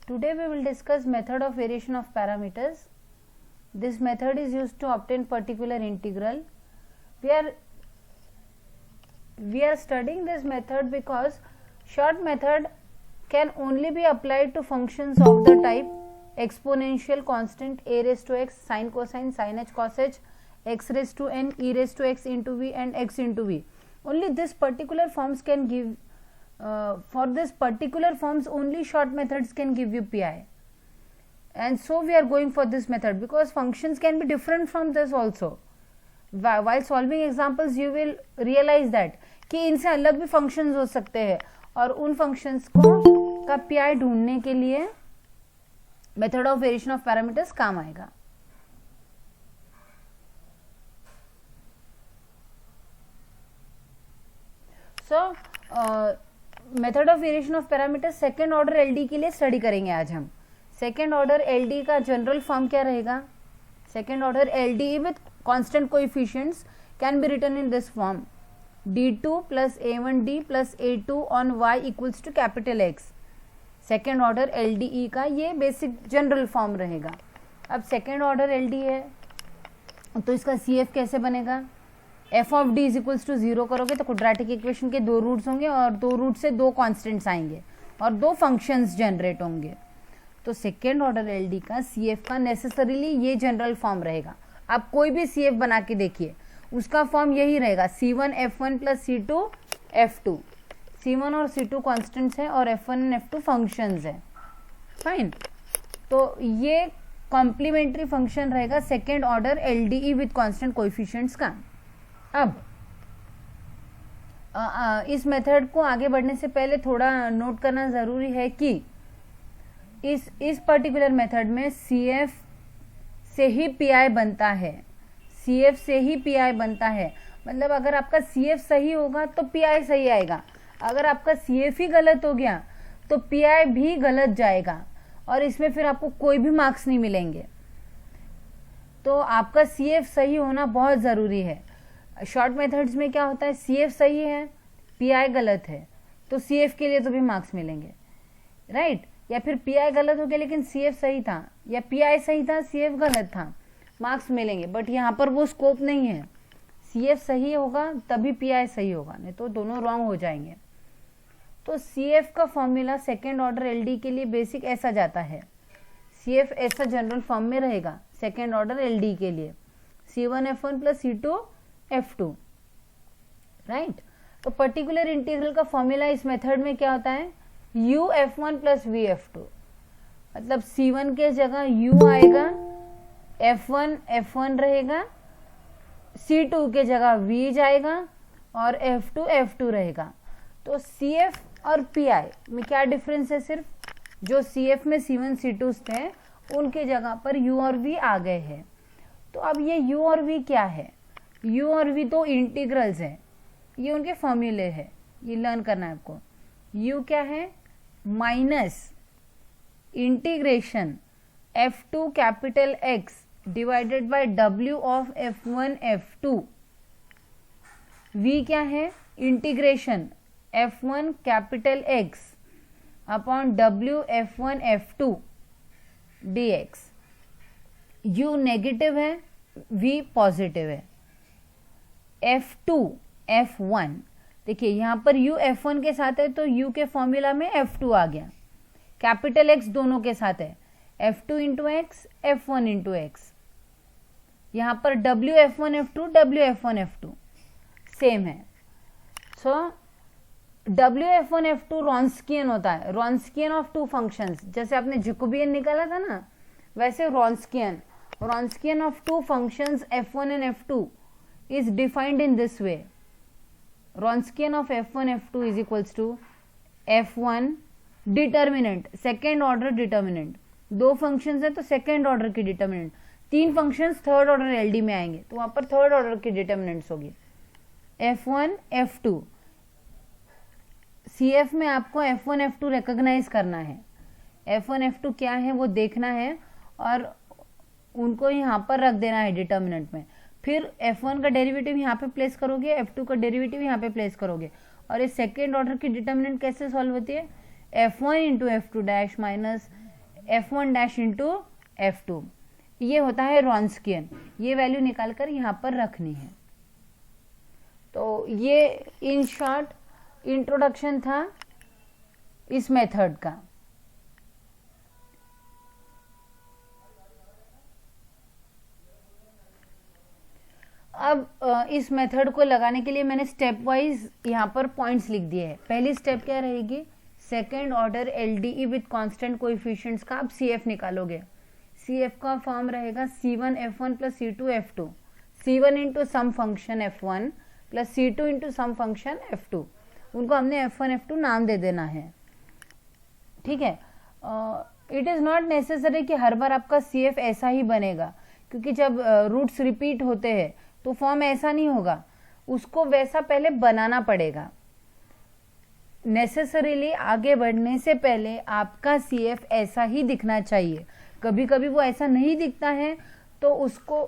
Today we will discuss method of variation of parameters. This method is used to obtain particular integral. We are studying this method because short method can only be applied to functions of the type exponential constant a raised to x, sin cosine, sin h cos h, x raised to n, e raised to x into v and x into v. Only this particular forms can give for this particular forms only short methods can give you pi, and so we are going for this method because functions can be different from this also. While solving examples you will realize that कि इनसे अलग भी functions हो सकते हैं और उन functions को का pi ढूंढने के लिए method of variation of parameters काम आएगा. So method of variation of parameters second order LD के लिए स्टडी करेंगे आज हम. सेकेंड ऑर्डर एलडी का जनरल फॉर्म क्या रहेगा? Second order LD with constant coefficients can be written in this form d2 plus a1d plus a2 on y equals to capital X. Second order LDE का ये basic general form रहेगा. अब second order LD है तो इसका C कैसे बनेगा? F of D is equals to 0 करोगे तो क्वाड्रेटिक इक्वेशन के दो रूट्स होंगे और दो रूट से दो कॉन्स्टेंट्स आएंगे और दो फंक्शंस जनरेट होंगे. तो सेकेंड ऑर्डर एलडी का सीएफ का नेसेसरीली ये जनरल फॉर्म रहेगा. आप कोई भी सीएफ बना के देखिए उसका फॉर्म यही रहेगा C1 F1 plus C2 F2. C1 और C2 कॉन्स्टेंट्स है और F1 एंड F2 फंक्शंस है. फाइन. तो ये कॉम्प्लीमेंट्री फंक्शन रहेगा second order LDE with constant coefficients का. अब इस मेथड को आगे बढ़ने से पहले थोड़ा नोट करना जरूरी है कि इस पर्टिकुलर मेथड में CF से ही PI बनता है. CF से ही PI बनता है. मतलब अगर आपका CF सही होगा तो PI सही आएगा. अगर आपका CF ही गलत हो गया तो PI भी गलत जाएगा और इसमें फिर आपको कोई भी मार्क्स नहीं मिलेंगे. तो आपका CF सही होना बहुत ज़रूरी है. शॉर्ट मेथड्स में क्या होता है, CF सही है PI गलत है तो CF के लिए तो भी मार्क्स मिलेंगे, राइट. या फिर PI गलत हो गया लेकिन CF सही था या PI सही था CF गलत था, मार्क्स मिलेंगे. बट यहाँ पर वो स्कोप नहीं है. CF सही होगा तभी PI सही होगा, नहीं तो दोनों रॉन्ग हो जाएंगे. तो CF का फॉर्मूला सेकेंड ऑर्डर एलडी के लिए बेसिक ऐसा जाता है. CF ऐसा जनरल फॉर्म में रहेगा सेकेंड ऑर्डर एलडी के लिए C1 F1 plus C2 F2, right. तो पर्टिकुलर इंटीग्रल का फॉर्मूला इस मेथड में क्या होता है? u F1 plus v F2. मतलब C1 के जगह u आएगा, F1 F1 रहेगा, C2 के जगह v जाएगा और F2 F2 रहेगा. तो CF और PI में क्या डिफरेंस है? सिर्फ जो CF में C1 C2 थे उनके जगह पर u और v आ गए हैं. तो अब ये u और v क्या है? u और v तो इंटीग्रल्स हैं, ये उनके फॉर्मूले हैं, ये लर्न करना है आपको. u क्या है? Minus integration F2 capital X divided bye W of F1 F2. v क्या है? Integration F1 capital X upon W F1 F2 dx. u negative है, v पॉजिटिव है. F2 F1 देखिए यहाँ पर u F1 के साथ है तो u के फॉर्मूला में F2 आ गया. कैपिटल X दोनों के साथ है, F2 into x F1 into x. यहाँ पर W F1 F2 W F1 F2 same है. सो W F1 F2 रॉन्स्कियन होता है, रॉन्स्कियन ऑफ टू फंक्शंस. जैसे आपने जैकोबियन निकाला था ना, वैसे Wronskian of two functions F1 and F2 is defined in this way. Wronskian of F1 F2 is equals to F1 determinant second order determinant. दो functions है तो सेकेंड ऑर्डर की डिटर्मिनेंट. तीन फंक्शंस थर्ड ऑर्डर एलडी में आएंगे तो वहां पर थर्ड ऑर्डर की डिटर्मिनेंट्स होगी. F1 F2 CF में आपको F1 F2 रिकॉग्नाइज करना है. F1 F2 क्या है वो देखना है और उनको यहाँ पर रख देना है डिटर्मिनेंट में. फिर F1 का डेरिवेटिव यहाँ पे प्लेस करोगे, F2 का डेरिवेटिव यहाँ पे प्लेस करोगे और इस सेकेंड ऑर्डर की डिटर्मिनेंट कैसे सॉल्व होती है? F1 into F2 dash minus F1 dash into F2, ये होता है रॉन्स्कियन। ये वैल्यू निकालकर यहाँ पर रखनी है। तो ये इन शॉर्ट इंट्रोडक्शन था इस मेथड का। अब इस मेथड को लगाने के लिए मैंने स्टेप वाइज यहाँ पर पॉइंट्स लिख दिए हैं। पहली स्टेप क्या रहेगी, second order LDE with constant coefficients का आप सीएफ निकालोगे। सीएफ का फॉर्म रहेगा C1 F1 plus C2 F2, C1 into some function F1 plus C2 into some function F2। उनको हमने F1 F2 नाम दे देना है, ठीक है। इट इज नॉट नेसेसरी कि हर बार आपका CF ऐसा ही बनेगा, क्योंकि जब रूट्स रिपीट होते हैं तो फॉर्म ऐसा नहीं होगा, उसको वैसा पहले बनाना पड़ेगा। नेसेसरीली आगे बढ़ने से पहले आपका CF ऐसा ही दिखना चाहिए। कभी कभी वो ऐसा नहीं दिखता है तो उसको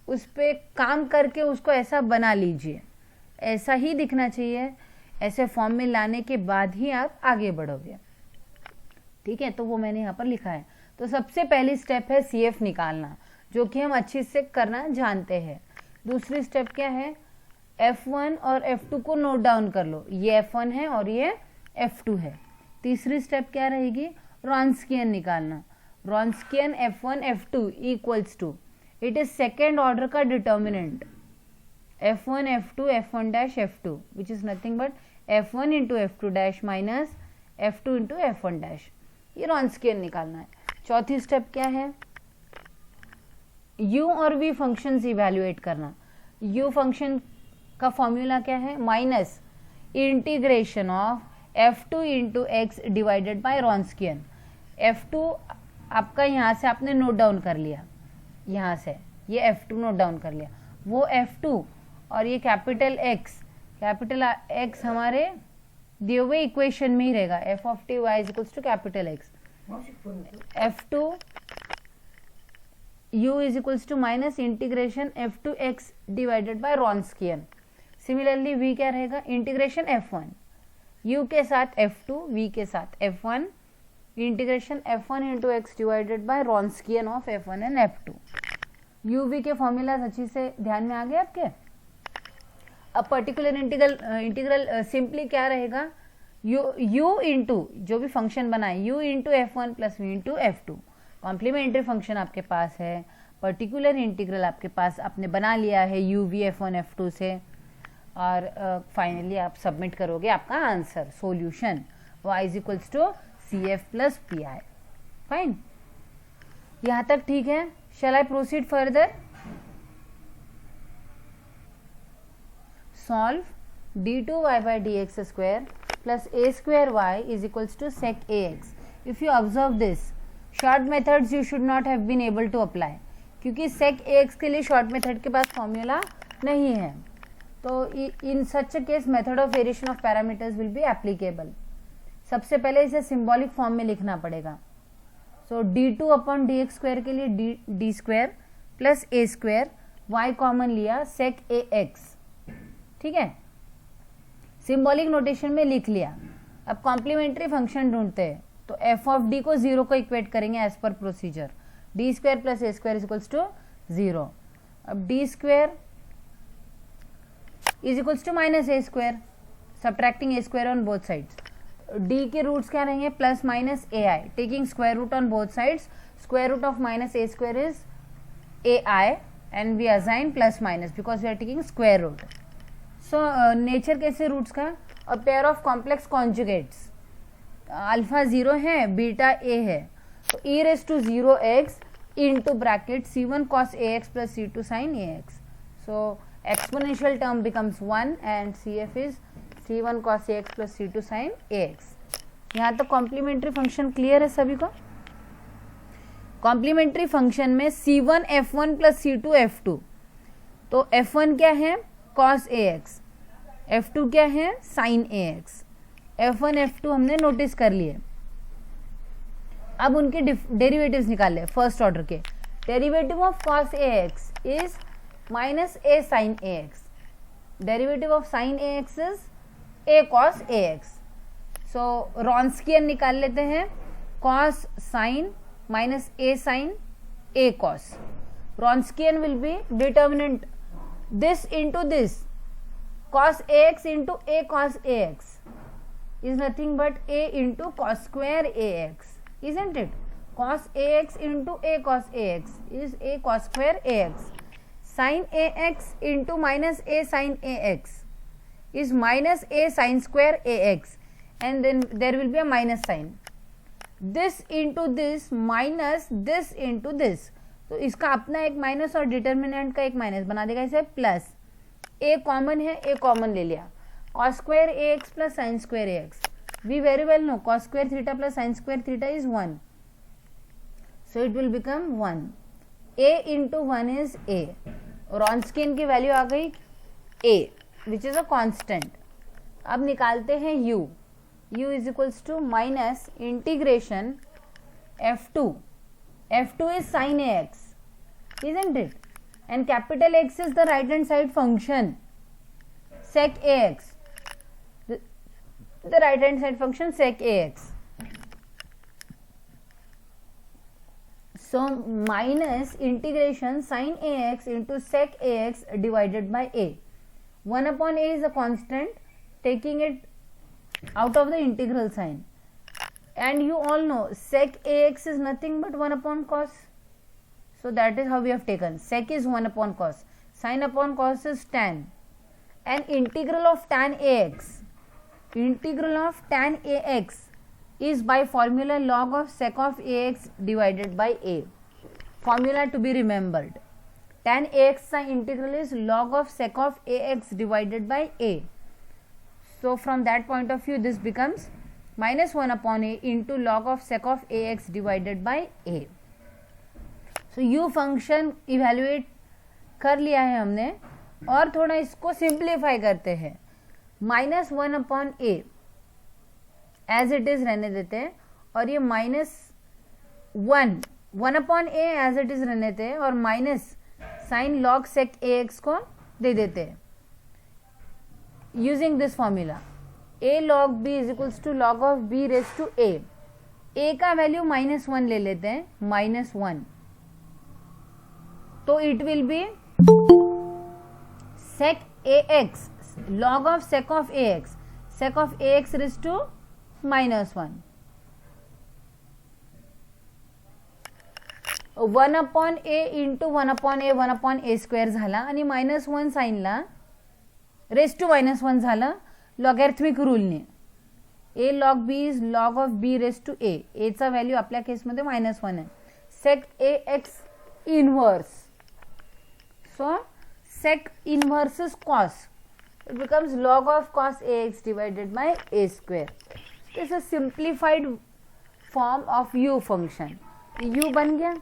उस पे काम करके उसको ऐसा बना लीजिए। ऐसा ही दिखना चाहिए, ऐसे फॉर्म में लाने के बाद ही आप आगे बढ़ोगे, ठीक है। तो वो मैंने यहाँ पर लिखा है। तो सबसे पहली स्टेप है CF निकालना, जो कि हम अच्छे से करना जानते हैं। दूसरी स्टेप क्या है, F1 और F2 को नोट डाउन कर लो, ये F1 है और ये F2 है। तीसरी स्टेप क्या रहेगी, रॉन्स्कियन निकालना। Wronskian F1 F2 equals to, it is second order का determinant F1 F2 F1 dash F2 which is nothing but F1 into F2 dash minus F2 into F1 dash. ये Wronskian निकालना है। चौथी step क्या है, U और V functions evaluate करना। U function का फॉर्मूला क्या है, minus integration of F2 into x divided by Wronskian. F2 आपका यहाँ से आपने नोट डाउन कर लिया, यहाँ से ये F2 नोट डाउन कर लिया, वो F2 और ये कैपिटल X हमारे दिए हुए इक्वेशन में ही रहेगा। f of t y is equals to capital X, F2 u is equals to minus integration F2 x divided by Wronskian. Similarly v क्या रहेगा, इंटीग्रेशन F1 u के साथ F2, v के साथ F1, integration F1 into x divided by Wronskian of F1 and F2। uv के formulas अच्छी से ध्यान में आ गए आपके। अब पर्टिकुलर इंटीग्रल सिंपली क्या रहेगा, u इंटू जो भी फंक्शन बनाए u into F1 plus v into F2। Complementary function आपके पास है, पर्टिकुलर इंटीग्रल आपके पास आपने बना लिया है u v F1 F2 से, और फाइनली आप सबमिट करोगे आपका answer, solution y is equals to CF plus PI। Fine, यहाँ तक ठीक है। Shall I proceed further. Solve d2y by dx square plus a square y is equals to sec ax। if you observe this, short methods you should not have been able to apply, क्योंकि sec ax के लिए short method के पास formula नहीं है। तो in such a case method of variation of parameters will be applicable। सबसे पहले इसे सिंबॉलिक फॉर्म में लिखना पड़ेगा। सो d2 अपॉन dx स्क्वायर के लिए d square plus a square, y common लिया sec ax, ठीक है, सिंबॉलिक नोटेशन में लिख लिया। अब कॉम्प्लीमेंट्री फंक्शन ढूंढते हैं, तो f ऑफ d को 0 को इक्वेट करेंगे as per procedure, d square plus a square is equals to 0। अब d square is equals to minus a square, subtracting a square on both sides. d के roots क्या रहेंगे, plus minus ai, taking square root on both sides, square root of minus a square is ai and we assign plus minus because we are taking square root. So nature कैसे roots का, a pair of complex conjugates, alpha 0 है beta a है, तो e raise to 0x into bracket c1 cos ax plus c2 sin ax। So exponential term becomes 1 and cf is c1 cos ax plus c2 sin ax। यहाँ तक complementary function clear है सभी को। Complementary function में c1 f1 plus c2 f2, तो f1 क्या है cos ax, f2 क्या है sin ax। f1 f2 हमने नोटिस कर लिए। अब उनके डेरिवेटिव्स निकाल ले। फर्स्ट ऑर्डर के derivative of cos ax is minus a sin ax, derivative of sin ax is a cos ax। सो रॉन्स्कियन निकाल लेते हैं, cos sin minus a sin a cos. Wronskian will be determinant this into this, cos ax into a cos ax is nothing but a into cos square ax, isn't it? Cos ax into a cos ax is a cos square ax. Sin ax into minus a sin ax is minus a sin square ax, and then there will be a minus sign. This into this minus this into this, तो इसका अपना एक minus और determinant का एक minus बना देगा इसे प्लस. ए कॉमन है, ए कॉमन ले लिया. cos square ax plus sin square ax, we very well know cos square theta plus sin square theta is 1, so it will become 1. a into 1 is a. Wronskian की value आ गई a which is a constant. अब निकालते हैं u. u is equals to minus integration f2. f2 is sin ax, isn't it? And capital X is the right hand side function sec ax, the right hand side function sec ax. So minus integration sin ax into sec ax divided by a. 1 upon a is a constant, taking it out of the integral sign, and you all know sec ax is nothing but 1 upon cos, so that is how we have taken. Sec is 1 upon cos, sin upon cos is tan, and integral of tan ax, integral of tan ax is by formula log of sec of ax divided by a. Formula to be remembered, tan ax integral is log of sec of ax divided by a. So from that point of view this becomes minus 1 upon a into log of sec of ax divided by a. So u function evaluate कर लिया है हमने, और थोड़ा इसको simplify करते हैं. Minus 1 upon a as it is रहने देते हैं, और ये minus 1 upon a as it is रहने देते हैं, और minus sign log sec a x को दे देते हैं using this formula. a log b is equals to log of b raised to a. a का वैल्यू -1 ले लेते हैं, -1, तो it will be sec ax log of sec of ax, sec of ax raised to -1. 1 upon a into 1 upon a square झाला, आणि -1 साइनला raise to -1 झालं logarithmic रूलने. a log b is log of b raise to a. a चा value आपल्या केसमध्ये -1 आहे. sec ax inverse, so sec inverse is cos, it becomes log of cos ax divided by a square. This is a simplified form of u function. u बन गया.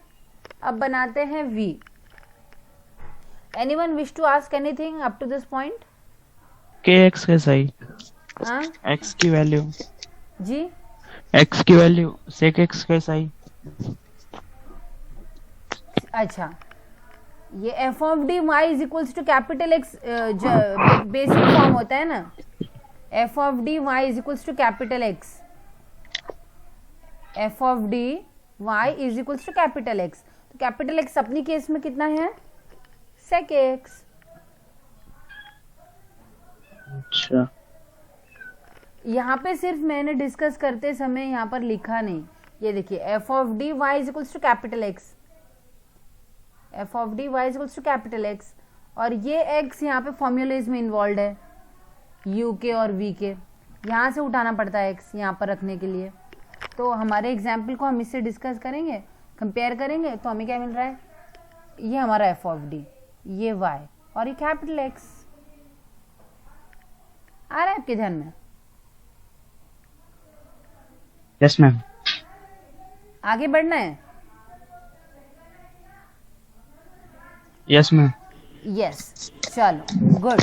अब बनाते हैं v. Anyone wish to ask anything up to this point? kx कैसा ही? हाँ x की value जी, x की वैल्यू sec x कैसा ही? अच्छा, ये f of D y is equals to capital X basic form होता है ना. F of D y is equals to capital X, f of D y is equals to capital X. तो capital X अपनी case में कितना है? Sec x. अच्छा, यहाँ पे सिर्फ मैंने डिस्कस करते समय यहाँ पर लिखा नहीं. ये देखिए f of D y is equals to capital X, f of D y is equals to capital X, और ये एक्स यहाँ पे फॉर्मूलेज में इन्वॉल्व है, यू के और वी के. यहाँ से उठाना पड़ता है एक्स यहाँ पर रखने के लिए. तो हमारे एग्जाम्पल को हम इससे डिस्कस करेंगे, कंपेयर करेंगे, तो हमें क्या मिल रहा है? ये हमारा एफ ऑफ डी, ये वाई, और ये कैपिटल एक्स. आ रहा है आपके ध्यान में? Yes ma'am. आगे बढ़ना है? Yes ma'am. यस, चलो गुड.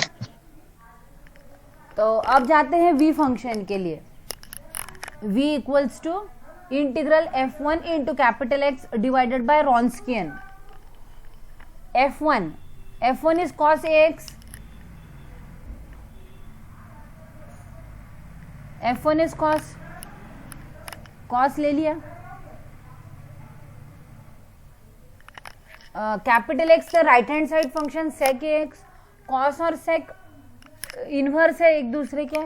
तो अब जाते हैं v फंक्शन के लिए. v equals to integral f1 into capital x divided by Wronskian. f1 is cos ax, f1 is cos ले लिया, कैपिटल एक्स का right hand side function sec x, cos और सेक इनवर्स है एक दूसरे के,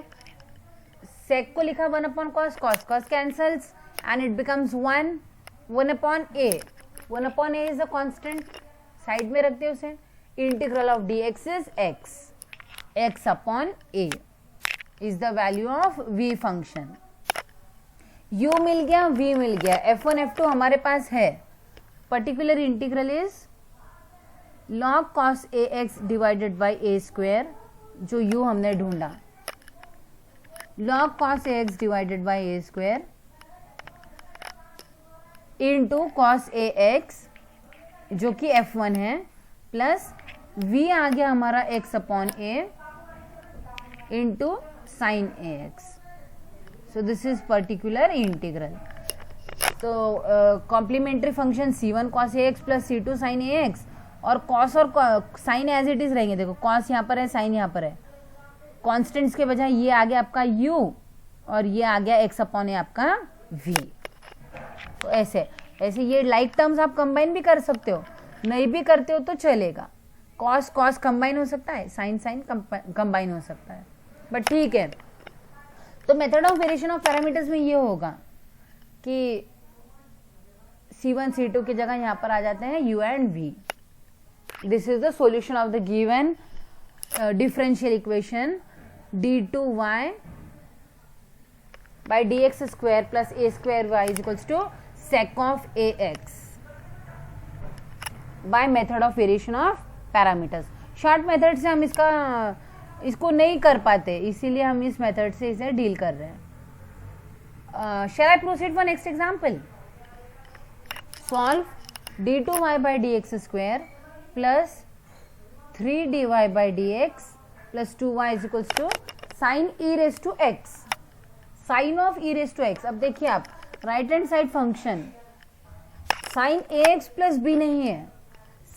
सेक को लिखा 1/cos, cos cancels and it becomes 1/a, 1/a is a constant, side में रखते हैं उसे, integral of dx is x/a is the value of v function. u मिल गया, v मिल गया, f1 f2 हमारे पास है, particular integral is log cos ax divided by a square, जो u हमने ढूंढा, log cos ax divided by a square into cos ax जो कि f1 है, प्लस v आ गया हमारा x/a into sine ax। So this is particular integral. तो complementary function c1 cos ax plus c2 sin ax, और cos और sine as it is रहेंगे। देखो cos यहाँ पर है, साइन यहाँ पर है, कॉन्स्टेंट्स के बजाय ये आ गया आपका u और ये आ गया x/a आपका v। तो ऐसे ऐसे ये लाइक टर्म्स आप कंबाइन भी कर सकते हो, नहीं भी करते हो तो चलेगा, cos cos कंबाइन हो सकता है, साइन साइन कंबाइन हो सकता है, बट ठीक है। तो method of variation of parameters में ये होगा कि c1 c2 की जगह यहाँ पर आ जाते हैं u and v। This is the solution of the given differential equation d2y by dx square plus a square y is equals to sec of ax by method of variation of parameters। Short method से हम इसको नहीं कर पाते, इसीलिए हम इस method से इसे डील कर रहे हैं। shall I proceed for next example? solve d2y by dx square plus 3dy by dx plus 2y is equals to sin e raised to x, sine of e raise to x। अब देखिए आप right hand side function sine ax plus b नहीं है,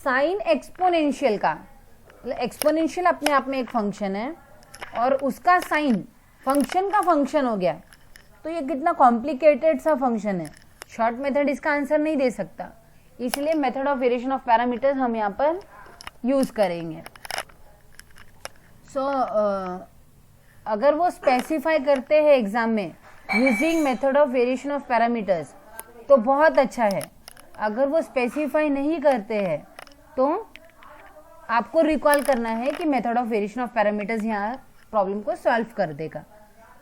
sign exponential का, exponential अपने आप में एक फंक्शन है और उसका साइन फंक्शन का फंक्शन हो गया, तो ये कितना कॉम्प्लिकेटेड सा फंक्शन है। शॉर्ट मेथड इसका आंसर नहीं दे सकता, इसलिए method of variation of parameters हम यहाँ पर यूज करेंगे। अगर वो स्पेसिफाई करते हैं एग्जाम में using method of variation of parameters तो बहुत अच्छा है, अगर वो स्पेसिफाई नहीं करते हैं तो आपको रिकॉल करना है कि method of variation of parameters यहाँ प्रॉब्लम को सॉल्व कर देगा।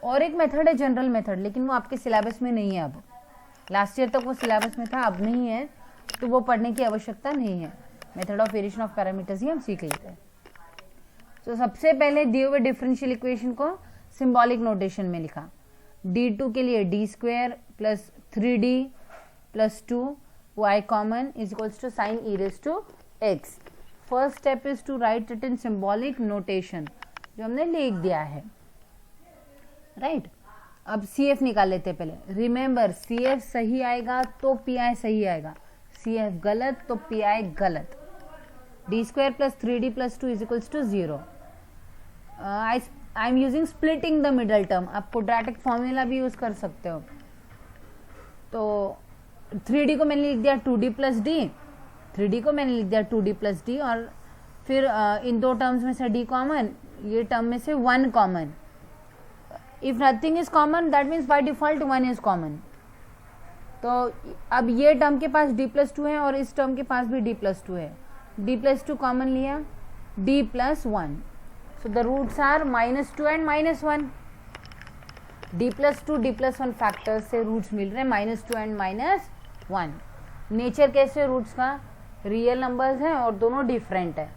और एक मेथड है जनरल मेथड, लेकिन वो आपके सिलेबस में नहीं है, अब लास्ट ईयर तक वो सिलेबस में था, अब नहीं है, तो वो पढ़ने की आवश्यकता नहीं है। Method of variation of parameters ही हम सीख लेते हैं। तो सबसे पहले दिए हुए डिफरेंशियल इक्वेशन को सिंबॉलिक नोटेशन में लिखा, d2 के लिए d square plus 3d plus 2y common is equals to sine e raise to x। First step is to write it in symbolic notation, जो हमने लिख दिया है, राइट। अब CF निकाल लेते हैं पहले। रिमेंबर CF सही आएगा तो PI सही आएगा, CF गलत तो PI गलत। d square plus 3d plus 2 is equals to 0। I am using splitting the middle term, आप क्वाड्रेटिक फॉर्मूला भी यूज कर सकते हो। तो 3d को मैंने लिख दिया 2d प्लस डी, 3d को मैंने लिख दिया 2d प्लस डी, और फिर इन दो टर्म्स में से d कॉमन, ये टर्म में से 1 common. If nothing is common that means by default 1 is common. तो अब ये टर्म के पास d प्लस 2 है और इस टर्म के पास भी d प्लस 2 है, d प्लस 2 कॉमन लिया, d plus 1। So the roots are -2 and -1. d plus 2 d plus 1 factors से रूट्स मिल रहे हैं -2 एंड -1। नेचर कैसे रूट्स का, रियल नंबर्स हैं और दोनों डिफरेंट है,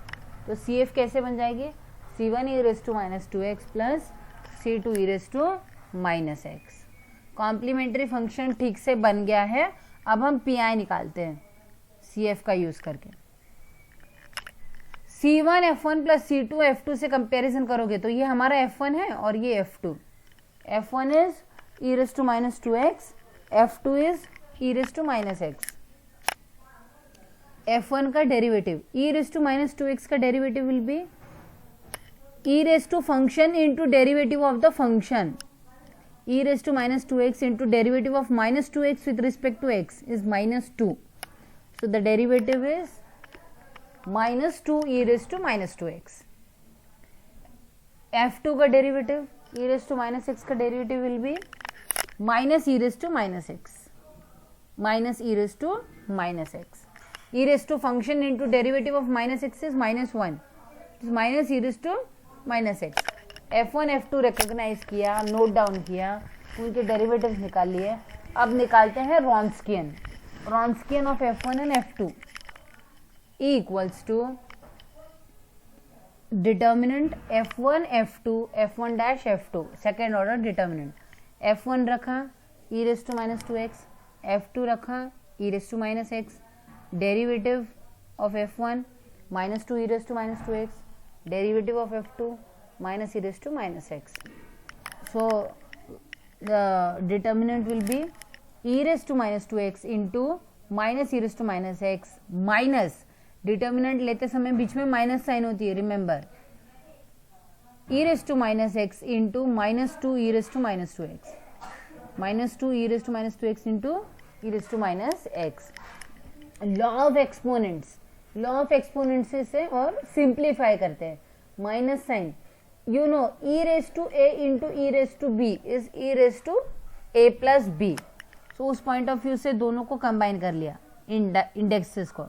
तो CF कैसे बन जाएगी, C1 e raised to -2x plus C2 e raised to -x। Complementary function ठीक से बन गया है। अब हम PI निकालते हैं CF का यूज करके। C1 F1 plus C2 F2 से कंपैरिजन करोगे तो ये हमारा F1 है और ये F2। F1 is e raised to -2x, F2 is e raised to -x। F1 का derivative e raised to -2x का derivative will B e raised to function into derivative of the function, e raised to -2x into derivative of -2x with respect to x is -2, so the derivative is minus 2 e raise to minus 2x। f2 का derivative e raise to minus x का derivative will be minus e raise to minus x, minus e raise to minus x. E raise to function into derivative of minus x is -1, minus e raise to minus x. f1 f2 recognize किया, note down किया, उनके derivatives निकाल लिए। अब निकालते हैं Wronskian. Wronskian of f1 and f2 E equals to determinant f1 f2 f1 dash f2 second order determinant. f1 रखा e raise to minus 2x, f2 रखा e raise to minus x, derivative of f1 minus 2 e raise to minus 2x, derivative of f2 minus e raised to minus x. So the determinant will be e raised to minus 2x into minus e raised to minus x minus determinant लेते समय बीच में minus sign होती है, remember, e raised to minus x into minus 2 e raised to minus 2x, minus 2 e raised to minus 2x into e raised to minus x. Law of exponents, law of exponents से और simplify करते हैं। Minus sign, you know e raised to a into e raised to b is e raised to a plus b. so उस point of view से दोनों को combine कर लिया, इंडेक्सेस को,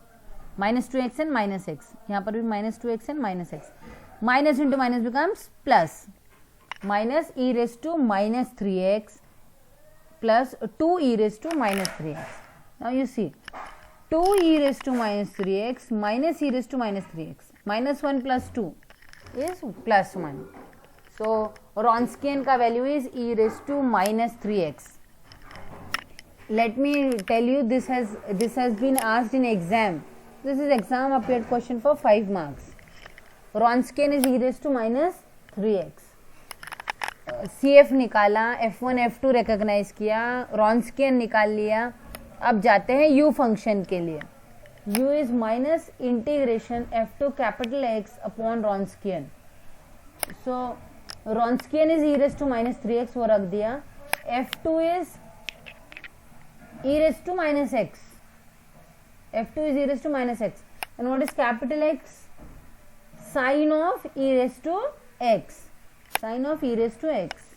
minus 2x and minus x, यहाँ पर भी minus 2x and minus x, minus into minus becomes plus, minus e raised to minus 3x plus 2 e raised to minus 3x. now you see 2 e raised to minus 3x minus e raised to minus 3x, minus 1 plus 2 is plus 1. So Wronskian का value is e raised to minus 3x. Let me tell you, this has been asked in exam. This is exam appeared question for 5 marks. Wronskian is e raised to minus 3x. CF निकाला, f1 f2 recognize किया, Wronskian निकाल लिया। अब जाते हैं u function के लिए। u is minus integration f2 capital X upon Wronskian. so Wronskian is e raised to minus 3x, वो रख दिया। f2 is e raised to minus x, f2 is e raised to minus x, and what is capital X? Sin of e raised to x, sin of e raised to x.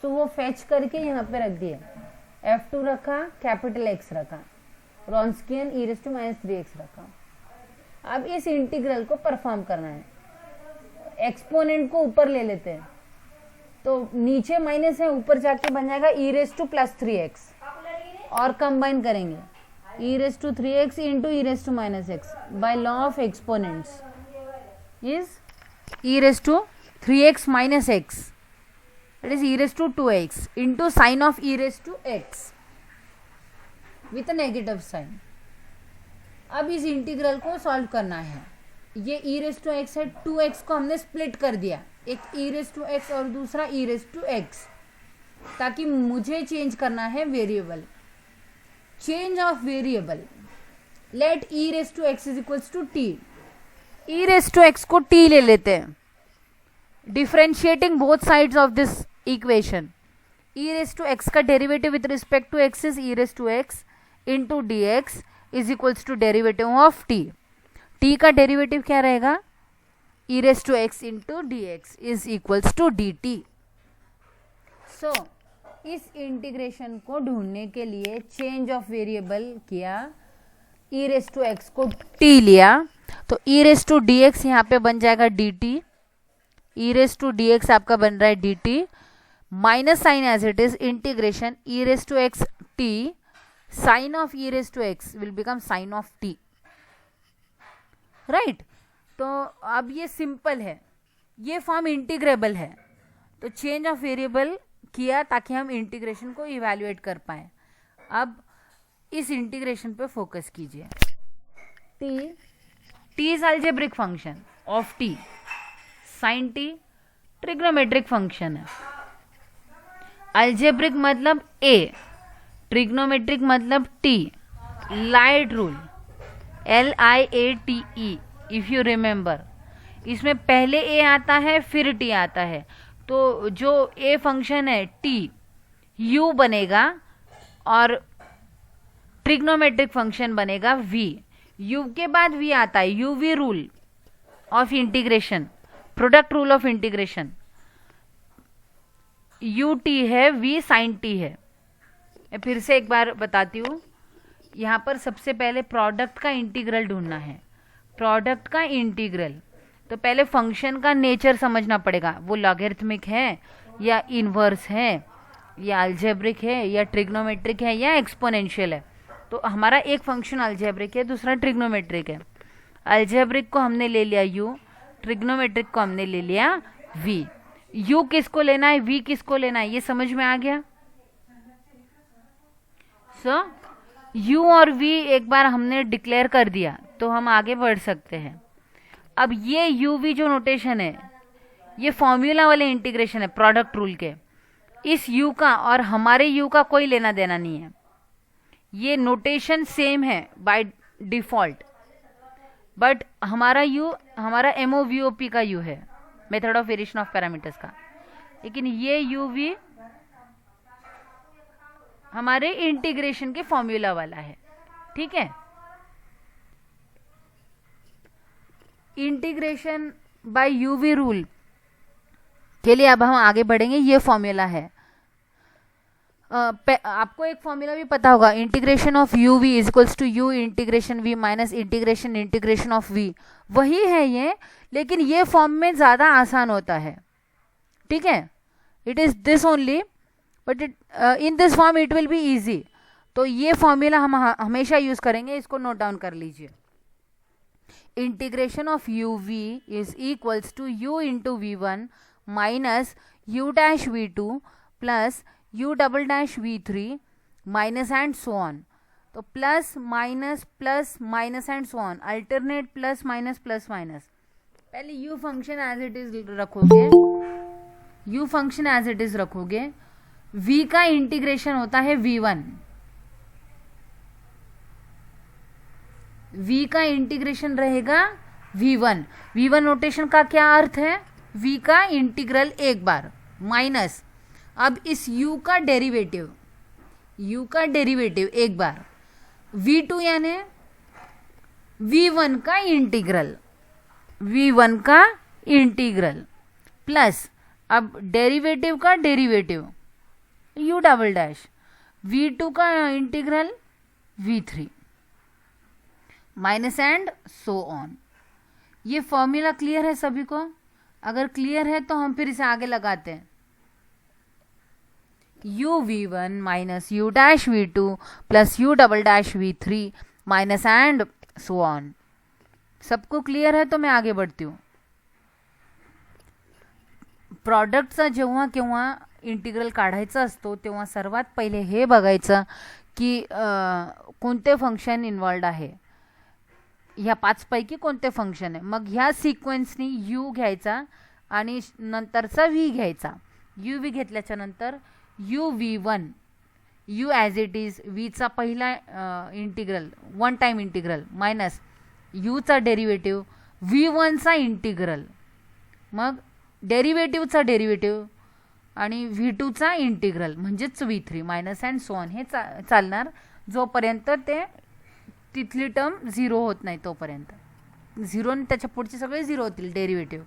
so वो fetch करके यहाँ पे रख दिया, f2 रखा, capital X रखा, Wronskian e raised to minus 3x रखा। अब इस इंटीग्रल को परफॉर्म करना है, एक्सपोनेंट को ऊपर ले लेते हैं, तो नीचे माइनस है, ऊपर जाके बन जाएगा e raised to plus 3x, और कंबाइन करेंगे e raised to 3x into e raised to minus x by law of exponents is e raised to 3x minus x, that is e raised to 2x into sin of e raised to x with negative sign. अब इस integral को solve करना है। ये e raise to x है, 2x को हमने split कर दिया, एक e रेस टू एक्स और दूसरा e रेस टू एक्स, ताकि मुझे चेंज करना है variable. Change of variable, let e raise to x is equals to t, e raise to x को t ले लेते हैं, differentiating both sides of this equation. e raise to x का derivative with respect to x is e raise to x into d x is equals to derivative of t। t का derivative क्या रहेगा? e raise to x into d x is equals to d t. So इस integration को ढूंढने के लिए change of variable किया, e raise to x को t लिया, तो e raise to d x यहाँ पे बन जाएगा dt, e raise to d x आपका बन रहा है dt, minus sine as it is, integration e raise to x t, sine of e raise to x will become sine of t, right. तो अब ये सिंपल है, ये form integrable है, तो चेंज ऑफ वेरिएबल किया ताकि हम इंटीग्रेशन को इवैल्यूएट कर पाए। अब इस इंटीग्रेशन पे फोकस कीजिए। t is algebraic function of t, sine t trigonometric function है। अलजेब्रिक मतलब a, ट्रिग्नोमेट्रिक मतलब t, light rule LIATE if you remember, इसमें पहले a आता है फिर t आता है, तो जो a फंक्शन है t u बनेगा और ट्रिग्नोमेट्रिक फंक्शन बनेगा v। यू के बाद वी आता है, UV rule of integration, product rule of integration, U T है, वी साइन टी है। मैं फिर से एक बार बताती हूँ, यहाँ पर सबसे पहले प्रोडक्ट का इंटीग्रल ढूंढना है, प्रोडक्ट का इंटीग्रल। तो पहले फंक्शन का नेचर समझना पड़ेगा, वो लॉगरिथमिक है या इनवर्स है या अलजेब्रिक है या ट्रिग्नोमेट्रिक है या एक्सपोनेंशियल है। तो हमारा एक फंक्शन अलजेब्रिक है, दूसरा ट्रिग्नोमेट्रिक है। अलजेब्रिक को हमने ले लिया u, ट्रिग्नोमेट्रिक को हमने ले लिया v। u किसको लेना है, v किसको लेना है, ये समझ में आ गया। u और v एक बार हमने डिक्लेयर कर दिया तो हम आगे बढ़ सकते हैं। अब ये uv जो नोटेशन है, ये फॉर्मूला वाले इंटीग्रेशन है प्रोडक्ट रूल के। इस u का और हमारे u का कोई लेना देना नहीं है, ये नोटेशन सेम है बाय डिफॉल्ट, बट हमारा u हमारा MOVOP का u है, method of variation of parameters का, लेकिन ये uv हमारे इंटीग्रेशन के फॉर्मूला वाला है। ठीक है, इंटीग्रेशन बाय यूवी रूल के लिए अब हम आगे बढ़ेंगे। ये फॉर्मूला है, आपको एक फॉर्मूला भी पता होगा, integration of u v is equals to u integration v minus integration of v. वही है ये, लेकिन ये फॉर्म में ज़्यादा आसान होता है। ठीक है, it is this only, but in this form it will be easy. तो ये फॉर्मूला हम हमेशा यूज़ करेंगे, इसको नोट डाउन कर लीजिए। Integration of u v is equals to u into v one minus u dash v two plus u double dash v3 minus and so on. तो plus minus and so on, alternate plus minus. पहले u function as it is रखोगे, u function as it is रखोगे। v का integration होता है v1, v का integration रहेगा v1 notation का क्या अर्थ है, v का इंटीग्रल एक बार माइनस, अब इस u का डेरिवेटिव एक बार, v2 यानी v1 का इंटीग्रल प्लस अब डेरिवेटिव का derivative u double dash, v2 का integral v3 minus and so on. ये फॉर्मूला क्लियर है सभी को? अगर क्लियर है तो हम फिर इसे आगे लगाते हैं, u v1 minus u dash v2 plus u double dash v3 minus and so on. सबको क्लियर है तो मैं आगे बढ़ती हूँ। प्रॉडक्टचा जेव्हा केव्हा इंटिग्रल काढायचा असतो तेव्हा सर्वात पहिले हे बघायचं की कोणते फंक्शन इन्व्हॉल्ड आहे, ह्या पाचपैकी कोणते फंक्शन आहे। मग ह्या सिक्वेन्सनी u घ्यायचा आणि नंतरचा v घ्यायचा। u v घेतल्याच्या नंतर u v1 u as it is, v चा पहिला integral one time integral minus u चा डेरिवेटिव v1 चा इंटिग्रल, मग डेरिवेटिवचा डेरिवेटिव आणि v2 चा इंटिग्रल म्हणजेच v3 minus and so on. हे चालणार जोपर्यंत ते तिथली टर्म झिरो होत नाही तोपर्यंत। झिरो आणि त्याच्या पुढचे सगळे झिरो होतील डेरिवेटिव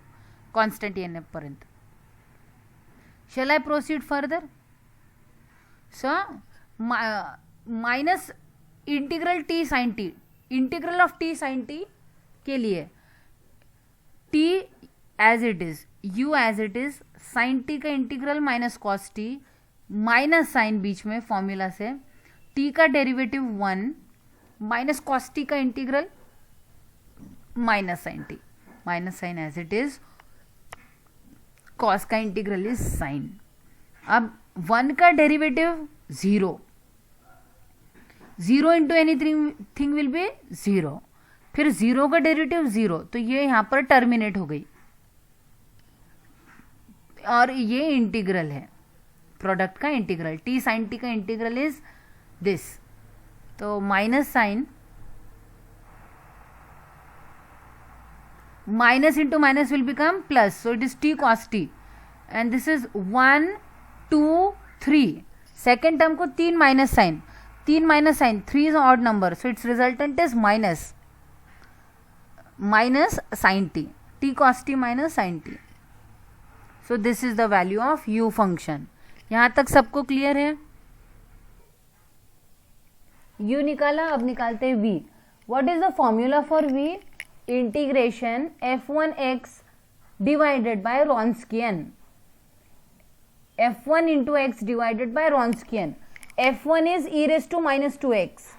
कॉन्स्टंट येण्यापर्यंत। Shall I proceed further? So minus integral t sine t, integral of t sine t के लिए t as it is, u as it is, sine t का integral minus cos t, minus sine बीच में formula से, t का derivative 1 minus cos t का integral minus sine t, minus sine as it is, cos का integral is sine. अब 1 का derivative 0, 0 into anything will be 0, फिर 0 का डेरिवेटिव 0, तो ये यहाँ पर टर्मिनेट हो गई और ये इंटीग्रल है प्रोडक्ट का इंटीग्रल। टी साइन टी का इंटीग्रल इज दिस, तो minus sign, minus into minus will become plus, so it is t cos t and this is 1 2 3। Second term को 3 minus sign, 3 is odd number, so its resultant is minus minus sin t, t cos t minus sin t. So this is the value of u function. यहाँ तक सबको clear है? u निकाला, अब निकालते हैं v. What is the formula for v? Integration f1x divided by Wronskian. f1 into x divided by Wronskian. f1 is e raised to minus 2x.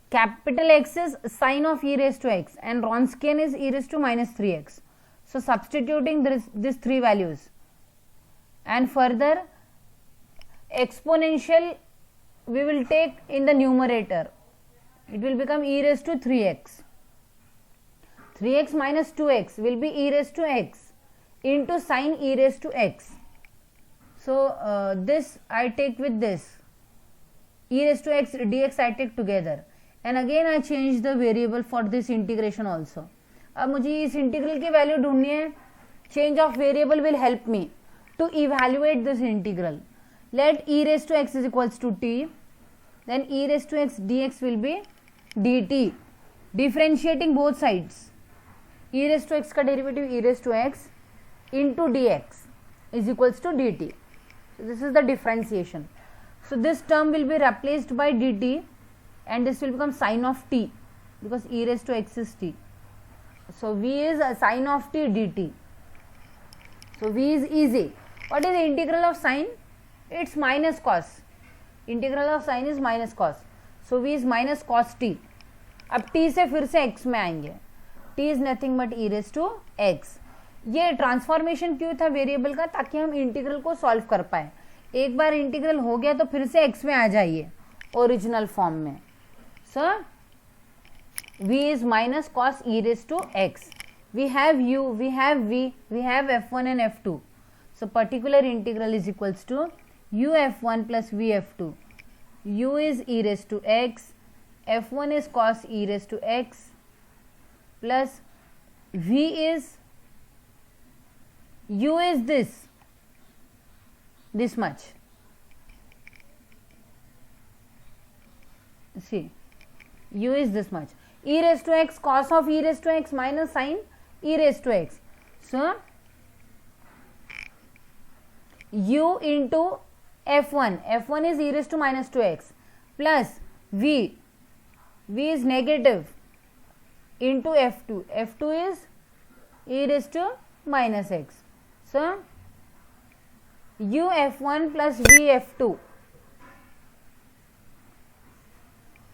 Capital X is sine of e raised to x and Wronskian is e raised to minus 3x. So substituting these three values, and further exponential we will take in the numerator. It will become e raised to 3x. 3x minus 2x will be e raised to x into sine e raised to x. So this I take with this, e raised to x dx I take together, and again I change the variable for this integration also. अब मुझे इस integral की value ढूंढनी है. Change of variable will help me to evaluate this integral. Let e raised to x is equals to t, then e raised to x dx will be dt. Differentiating both sides, e raised to x का derivative e raised to x into dx is equals to dt. So this is the differentiation. So this term will be replaced by dt and this will become sine of t because e raised to x is t. So v is a sine of t dt. So v is easy. What is the integral of sine? It's minus cos. Integral of sine is minus cos. So v is minus cos t. अब t से फिर से x में आएंगे. t is nothing but e raised to x. ये transformation क्यों था variable का? ताकि हम इंटीग्रल को सॉल्व कर पाए. एक बार इंटीग्रल हो गया तो फिर से x में आ जाइए ओरिजिनल फॉर्म में. सो v is minus cos e raised to x. We have u, we have v, we have f1 and f2. So particular integral is equals to u f1 plus v f2. u is e raised to x, f1 is cos e raised to x, plus v is, u is this much. See, u is this much. E raised to x cos of e raised to x minus sine e raised to x. So u into f1, f1 is e raised to minus 2x plus v is negative into f2, f2 is e raised to minus x. So u f1 plus v f2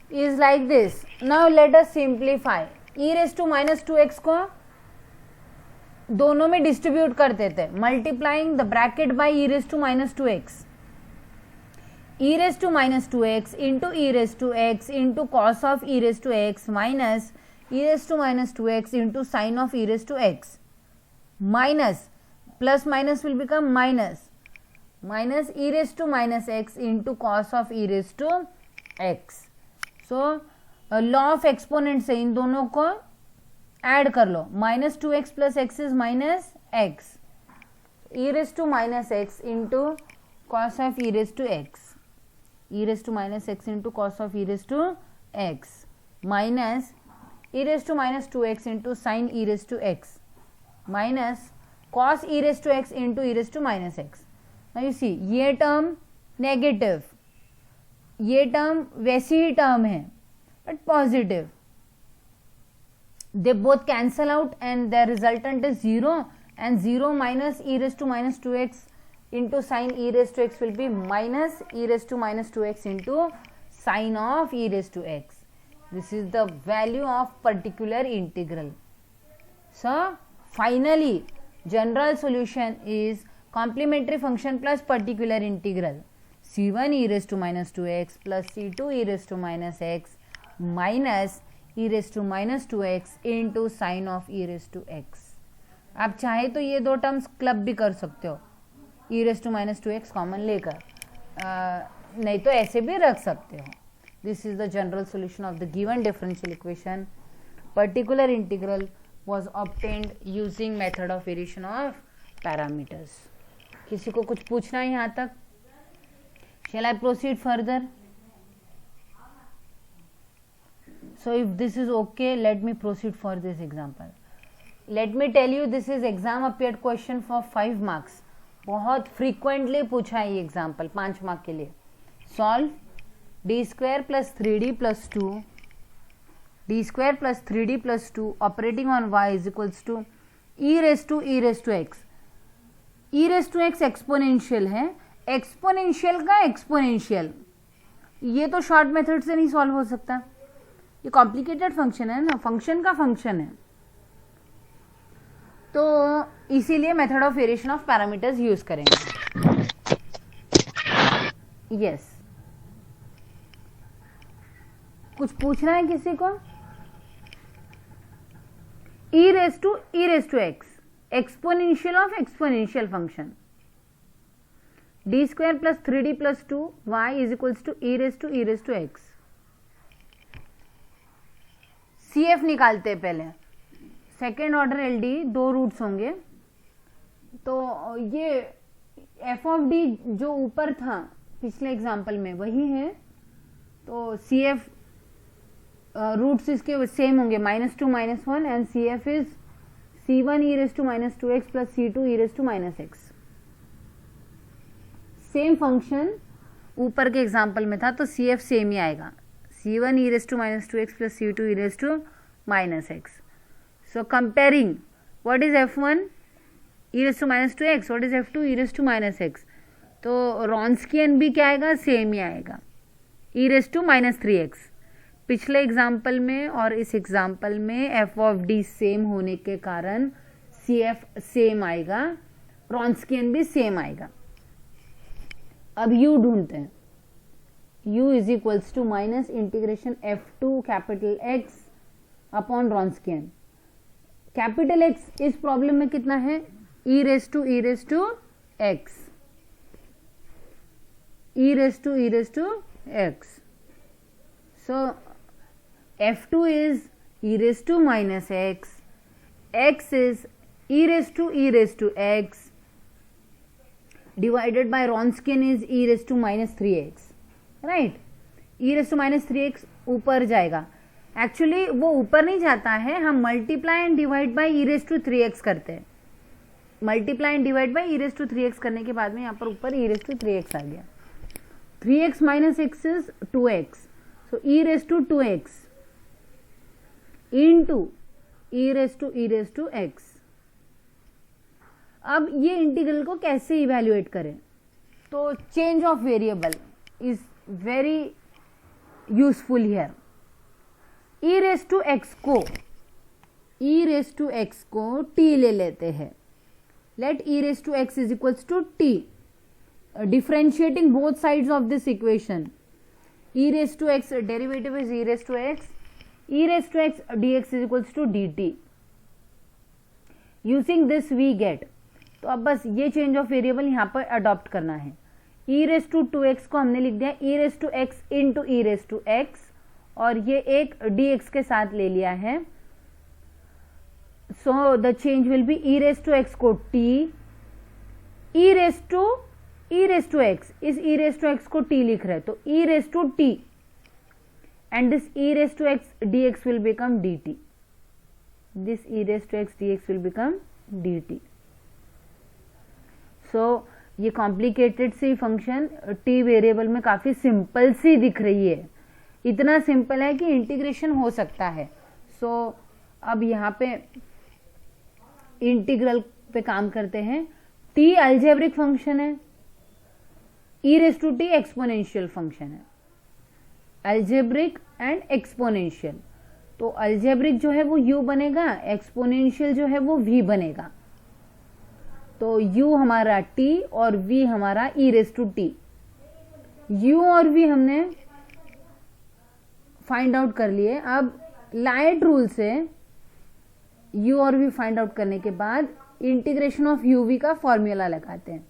is like this. Now let us simplify. e raised to minus 2x को दोनों में distribute कर देते. Multiplying the bracket by e raised to minus 2x. e raised to minus 2x into e raised to x into cos of e raised to x minus e raised to minus 2x into sin of e raised to x. Minus plus minus will become minus e raised to minus x into cos of e raised to x. So law of exponent से इन दोनों को add कर लो. Minus 2x plus x is minus x. E raise to minus x into cos of e raise to x. E raise to minus x into cos of e raise to x minus e raise to minus 2x into sine e raise to x minus cos e raise to x into e raise to minus x. Now you see ये term negative, ये term वैसी ही term है but positive. They both cancel out and the resultant is 0 and 0 minus e raised to minus 2x into sin e raised to x will be minus e raised to minus 2x into sin of e raised to x. This is the value of particular integral. So finally general solution is complementary function plus particular integral. c1 e raised to minus 2x plus c2 e raised to minus x minus e raised to minus 2x into sin of e raised to x. आप चाहे तो ये दो terms club भी कर सकते हो, e raised to minus 2x common लेकर, नहीं तो ऐसे भी रख सकते हो. This is the general solution of the given differential equation. Particular integral was obtained using method of variation of parameters. किसी को कुछ पूछना है यहाँ तक? Shall I proceed further? So if this is okay, let me proceed for this example. Let me tell you, this is exam appeared question for 5 marks. बहुत frequently पूछा है ये एग्जाम्पल 5 मार्क के लिए. Solve d square plus 3d plus 2 d square plus 3d plus 2 operating on y is equals to e raised to x. e raised to x exponential है. Exponential का exponential, ये तो short method से नहीं solve हो सकता. ये complicated function है ना, फंक्शन का फंक्शन है, तो इसीलिए method of variation of parameters use करेंगे. यस, कुछ पूछना है किसी को? e raised to x exponential of exponential function d square plus 3d plus 2 y is equals to e raised to x. CF निकालते हैं पहले. सेकेंड ऑर्डर LD, 2 रूट्स होंगे, तो ये f ऑफ d जो ऊपर था पिछले एग्जाम्पल में वही है, तो CF रूट्स इसके सेम होंगे, -2 -1, and CF is C1 e raised to -2x plus C2 e raised to -x. Same function ऊपर के एग्जाम्पल में था, तो CF सेम ही आएगा. C1 e raised to -2x plus C2 e raised to -x. So comparing, what is F1 e raised to -2x, what is F2 e raised to -x. तो रॉन्स्कियन भी क्या आएगा, सेम ही आएगा, e raised to -3x. पिछले example में और इस example में f ऑफ d सेम होने के कारण CF सेम आएगा, रॉन्स्कियन भी सेम आएगा. अब u ढूंढते हैं. u is equals to minus integration F2 capital X upon Wronskian. Capital X इस प्रॉब्लम में कितना है, e raised to x, e raised to x. So F2 is e raised to -x, x is e raised to x, divided by Wronskian is e raised to -3x, right? e raised to -3x ऊपर जाएगा. Actually वो ऊपर नहीं जाता है, हम multiply and divide by e raised to 3x करते हैं. Multiply and divide by e raised to 3x करने के बाद में यहाँ पर ऊपर e raised to 3x आ गया. 3x minus x is 2x, so e raised to 2x into e raised to x. अब ये इंटीग्रल को कैसे इवेल्युएट करें, तो change of variable is very useful here. e raised to x को t ले लेते हैं. Let e raised to x is equals to t. Differentiating both sides of this equation, e raised to x derivative is e raised to x, e raised to x dx is equals to dt. Using this we get, तो अब बस ये change of variable यहाँ पर adopt करना है. e raised to 2x को हमने लिख दिया e raised to x into e raised to x, और ये एक dx के साथ ले लिया है. So the change will be e raised to x को t, e raised to x, इस e raised to x को t लिख रहे हैं, तो e raised to t, and this e raised to x dx will become dt. This e raised to x dx will become dt. So ये complicated सी function t variable में काफी simple सी दिख रही है. इतना सिंपल है कि इंटीग्रेशन हो सकता है. So अब यहाँ पे इंटीग्रल पे काम करते हैं. t अलजेब्रिक फंक्शन है, e raised to t exponential function है. अलजेब्रिक एंड एक्सपोनेंशियल, तो अलजेब्रिक जो है वो u बनेगा, एक्सपोनेंशियल जो है वो v बनेगा. तो u हमारा t और v हमारा e raised to t. u और v हमने फाइंड आउट कर लिए. अब लाइट रूल से u और v फाइंड आउट करने के बाद इंटीग्रेशन ऑफ uv का फॉर्मूला लगाते हैं.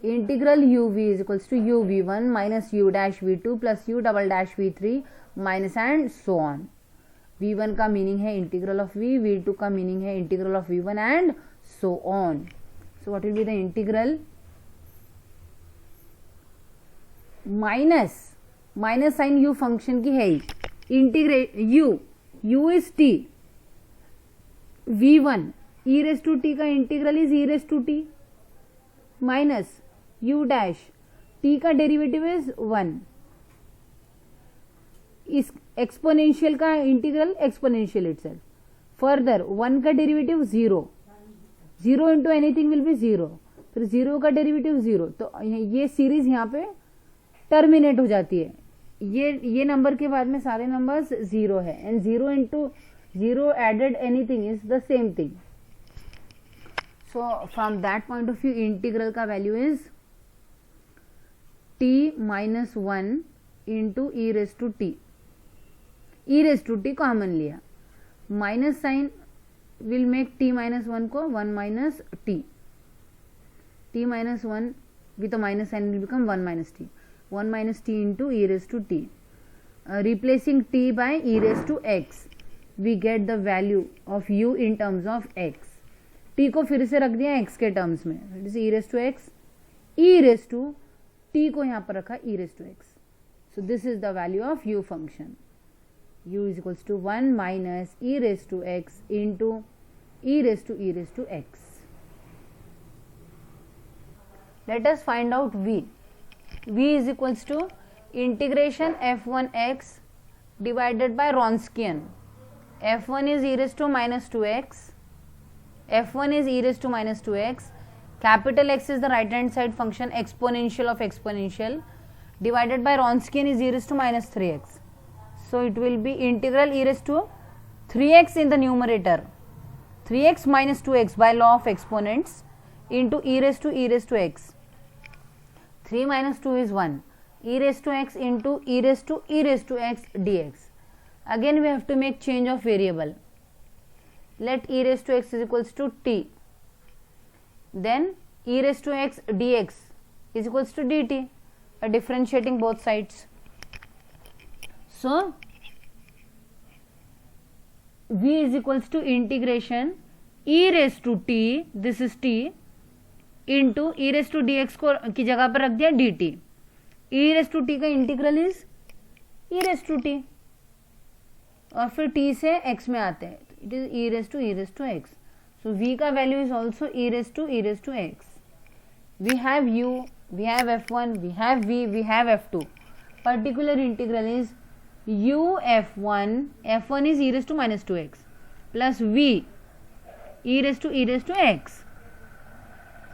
Integral uv is equals to uv1 minus u dash v2 plus u double dash v3 minus and so on. v1 का मीनिंग है इंटीग्रल ऑफ v, v2 का meaning है integral of v1 and so on. So what will be the integral? Minus sine u function की है ही, integrate u is t, v1 e raise to t का integral is e raise to t minus u dash t का derivative is 1, इस exponential का integral exponential itself, further 1 का derivative 0, 0 into anything will be 0, फिर 0 का derivative 0, तो ये series यहाँ पे टर्मिनेट हो जाती है। ये नंबर के बाद में सारे नंबर्स 0 है, and 0 into 0 added anything is the same thing. So from that point of view integral का value is t minus 1 into e raise to t, e raise to t common लिया, minus sign will make t minus 1 को 1 minus t, t minus 1 with a minus sign will become 1 minus t, 1 minus t into e raised to t. Replacing t by e raised to x, we get the value of u in terms of x. t को फिर से रख दिया x के terms में, it is e raised to x, e raised to t को यहाँ पर रखा e raised to x. So this is the value of u function. u is equals to 1 minus e raised to x into e raised to x. Let us find out v. v is equals to integration f1x divided by Wronskian. f1 is e raised to minus 2x, f1 is e raised to minus 2x, capital X is the right hand side function exponential of exponential, divided by Wronskian is e raised to minus 3x. So it will be integral e raised to 3x in the numerator, 3x minus 2x by law of exponents into e raised to x. 3 minus 2 is 1, e raised to x into e raised to x dx. Again we have to make change of variable. Let e raised to x is equals to t, then e raised to x dx is equals to dt, differentiating both sides. So v is equals to integration e raised to t, this is t, into e raise to d x को की जगह पर रख दिया d t, e raise to t का integral is e raise to t, और फिर t से एक्स में आते हैं, it is e raise to x. So v का value is also e raise to x. We have u, we have f1, we have v, we have f2. Particular integral is u f1, f1 is e raised to minus 2x plus v e raised to x,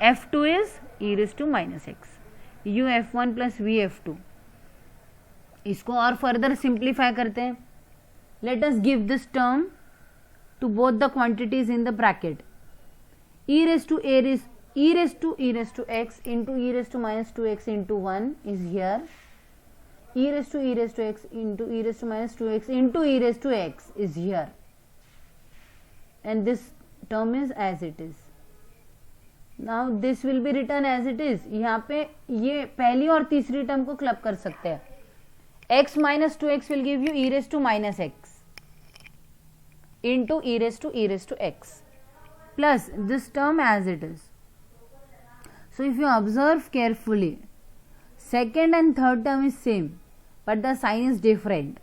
f2 is e raised to minus x, u f1 plus v f2. इसको और further simplify करते हैं. Let us give this term to both the quantities in the bracket. e raised to x into e raised to minus 2x into 1 is here. e raised to x into e raised to minus 2x into e raised to x is here, and this term is as it is. Now this will be written as it is. यहाँ पे ये पहली और तीसरी term को club कर सकते हैं. x minus 2x will give you e raised to minus x into e raised to x plus this term as it is. So if you observe carefully, second and third term is same but the sign is different.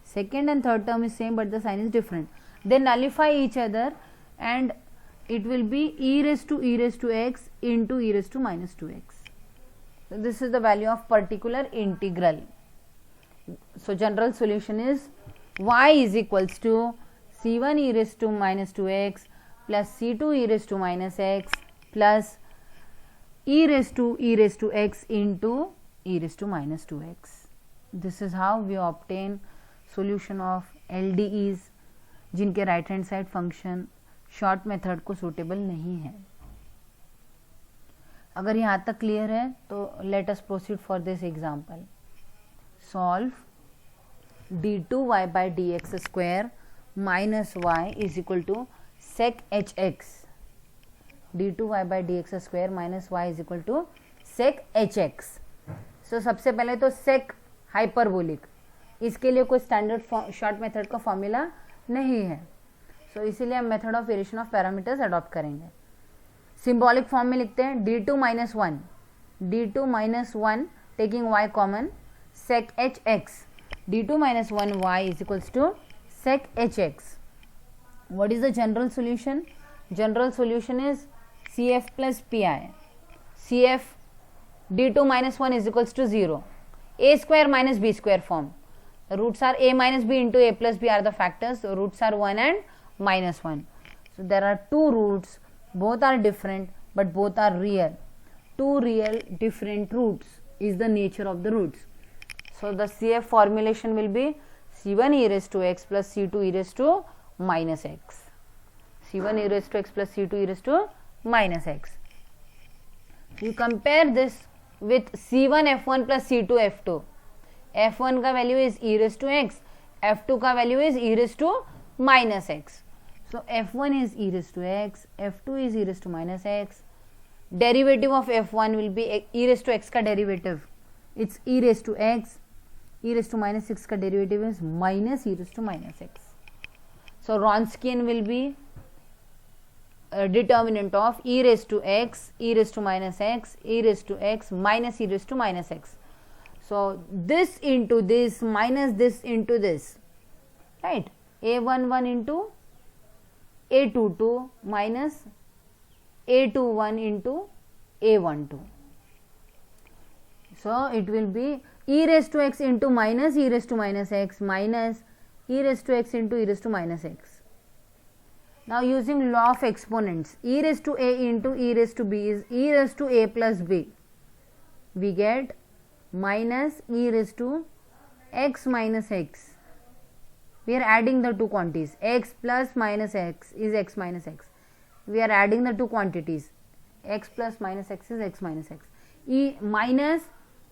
Second and third term is same but the sign is different. They nullify each other and it will be e raised to x into e raised to minus 2x. So this is the value of particular integral. So general solution is y is equals to c1 e raised to minus 2x plus c2 e raised to minus x plus e raised to x into e raised to minus 2x. This is how we obtain solution of LDEs जिनके right hand side function short method को suitable नहीं है. अगर यहाँ तक clear है तो let us proceed for this example. Solve d2y by dx square minus y is equal to sec hx. d2y by dx square minus y is equal to sec hx. सो सबसे पहले तो sec हाइपरबोलिक, इसके लिए कोई standard short method का formula नहीं है. सो इसीलिए हम method of variation of parameters adopt करेंगे. सिंबॉलिक फॉर्म में लिखते हैं d2 minus 1 taking y common sec hx d2 minus 1y is equals to sec hx. What is the general solution? General solution is CF plus PI. CF d2 minus 1 is equals to 0. A square minus b square form. The roots are a minus b into a plus b are the factors. The roots are 1 and minus 1. So there are two roots. Both are different but both are real. Two real different roots is the nature of the roots. So the CF formulation will be C1 e raised to x plus C2 e raised to minus x. C1 e raised to x plus C2 e raised to minus x. You compare this with C1 F1 plus C2 F2. F1 का value is e raised to x, F2 का value is e raised to minus x. So F1 is e raised to x, F2 is e raised to minus x. Derivative of F1 will be e raised to x का derivative. It's e raised to x. E raised to minus 6 का derivative is minus e raised to minus x. So Wronskian will be a determinant of e raised to x, e raised to minus x, e raised to x minus e raised to minus x. So this into this minus this into this, right? A11 into A22 minus A21 into A12. So it will be e raised to x into minus e raised to minus x minus e raised to x into e raised to minus x. Now using law of exponents, e raised to a into e raised to b is e raised to a plus b. We get minus e raised to x minus x. We are adding the two quantities. X plus minus x is x minus x. We are adding the two quantities. X plus minus x is x minus x. E minus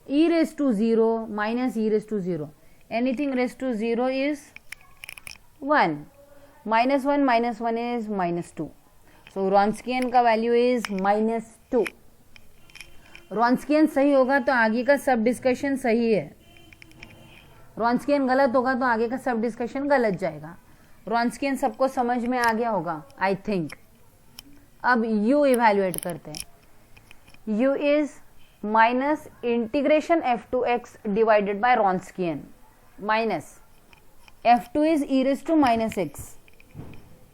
e raised to 0 minus e raised to 0. Anything raised to 0 is 1. Minus 1 is minus 2. So Wronskian का value is minus 2. Wronskian सही होगा तो आगे का सब discussion सही है. Wronskian गलत होगा तो आगे का सब डिस्कशन गलत जाएगा. Wronskian सबको समझ में आ गया होगा, I think. अब U इवेल्युएट करते हैं. U is minus integration f2x divided by Wronskian minus f2 is e raised to minus x.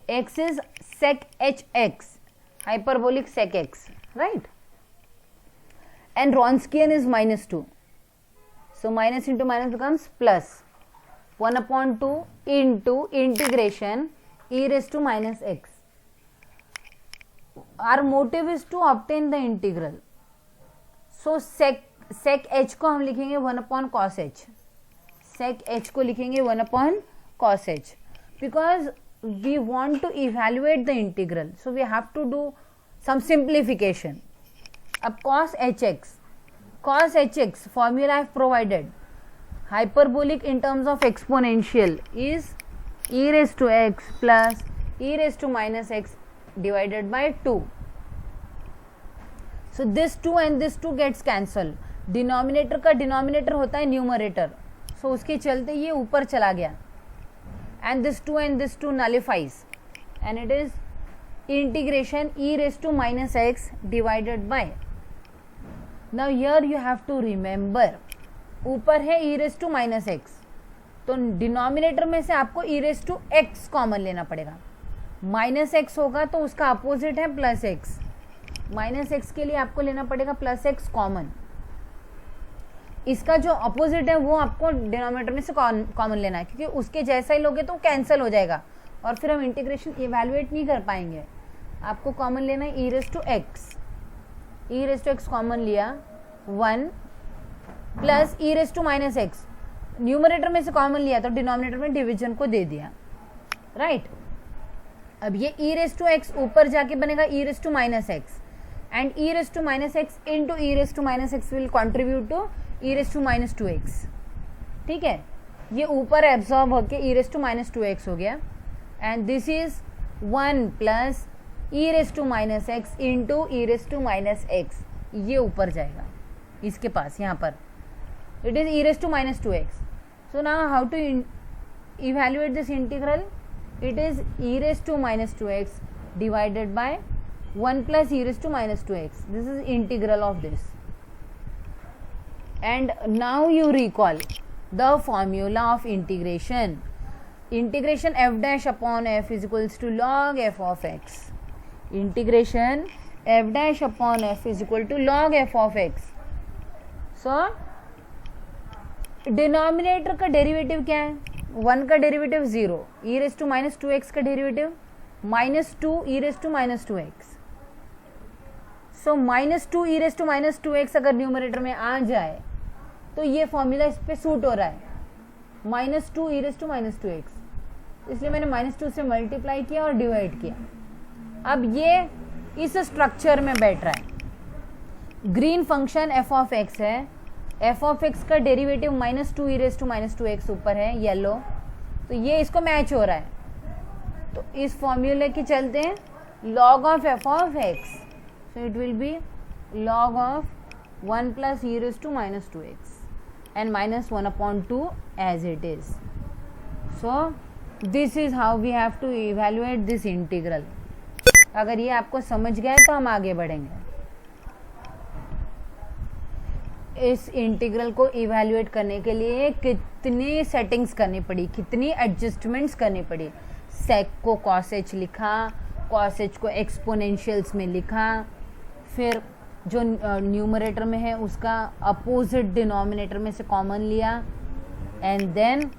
X is sec hx, hyperbolic sec x, right? And Wronskian is minus 2. So minus into minus becomes plus 1 upon 2 into integration e raised to minus x. Our motive is to obtain the integral. So sec h को हम लिखेंगे 1 upon cos h. Sec h को लिखेंगे 1 upon cos h. Because we want to evaluate the integral. So we have to do some simplification. अब cos hx formula I have provided. Hyperbolic in terms of exponential is e raised to x plus e raised to minus x divided by 2. So this 2 and this 2 gets cancelled. Denominator का denominator होता है numerator. So उसके चलते ये ऊपर चला गया. And this 2 and this 2 nullifies. And it is integration e raised to minus x divided by. Now here you have to remember, ऊपर है e raised to minus x. तो डिनोमिनेटर में से आपको e raised to x common लेना पड़ेगा. Minus x होगा तो उसका अपोजिट है प्लस एक्स. माइनस एक्स के लिए आपको लेना पड़ेगा प्लस एक्स कॉमन. इसका जो अपोजिट है वो आपको डिनोमिनेटर में से कॉमन लेना है, क्योंकि उसके जैसा ही लोगे तो कैंसिल हो जाएगा और फिर हम इंटीग्रेशन इवेल्युएट नहीं कर पाएंगे. आपको कॉमन लेना है e raise to x. E raise to x common लिया 1 plus e raise to minus x. Numerator में से कॉमन लिया तो डिनोमिनेटर में डिवीजन को दे दिया, राइट. अब ये ई रेज टू एक्स ऊपर जाके बनेगा e raise to minus x, and e raise to minus x into e raise to minus x will contribute to e raise to minus two x. ठीक है, ये ऊपर एब्सॉर्ब होके e raise to minus two x हो गया, and this is 1 plus e raise to minus x into e raise to minus x. ये ऊपर जाएगा इसके पास, यहाँ पर it is E raise to minus two x. So now how to evaluate this integral? It is e raised to minus 2x divided by 1 plus e raised to minus 2x. This is integral of this. And now you recall, the formula of integration f dash upon f is equals to log f of x. Integration f dash upon f is equal to log f of x. So denominator का derivative क्या है? 1 का derivative 0, e raise to minus 2x का derivative -2 e raise to minus 2x. So -2 e raise to minus 2x अगर numerator में आ जाए तो ये फॉर्मूला इस पे सूट हो रहा है, -2 e raise to minus 2x, इसलिए मैंने -2 से मल्टीप्लाई किया और डिवाइड किया. अब ये इस स्ट्रक्चर में बैठ रहा है. Green function f of x है, f ऑफ x का derivative -2 e raise to minus 2x ऊपर है येलो, तो ये इसको मैच हो रहा है. तो इस फॉर्मूले के चलते हैं log of f of x, so it will be log of 1 plus e raised to minus 2x and minus 1 upon 2 as it is. So this is how we have to evaluate this integral. अगर ये आपको समझ गया है तो हम आगे बढ़ेंगे. इस इंटीग्रल को इवैल्यूएट करने के लिए कितनी सेटिंग्स करनी पड़ी, कितनी एडजस्टमेंट्स करनी पड़ी. सेक को cos h लिखा, cos h को एक्सपोनेंशियल्स में लिखा, फिर जो न्यूमरेटर में है उसका अपोजिट डिनोमिनेटर में से कॉमन लिया, and then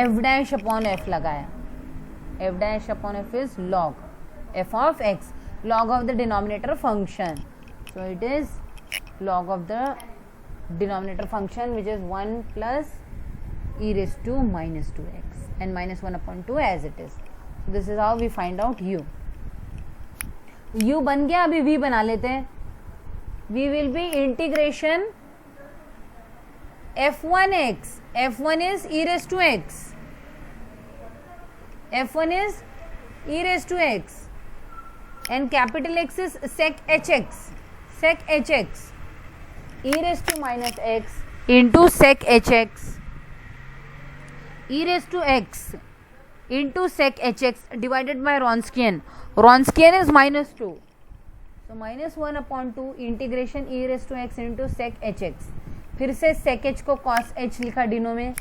f dash upon f लगाया. f dash upon f is log f of x, log of the denominator function. So it is log of the denominator function which is 1 plus e raised to minus 2x and minus 1 upon 2 as it is. So this is how we find out u. u बन गया, अभी v बना लेते हैं. v will be integration f1x, f1 is e raised to x, f1 is e raised to x and capital X is sec hx, sec hx, e raised to minus x into sec hx, e raised to x into sec hx divided by Wronskian. Wronskian is -2, so -1 upon 2 integration e raised to x into sec hx. फिर से sec h को cos h लिखा डिनो में,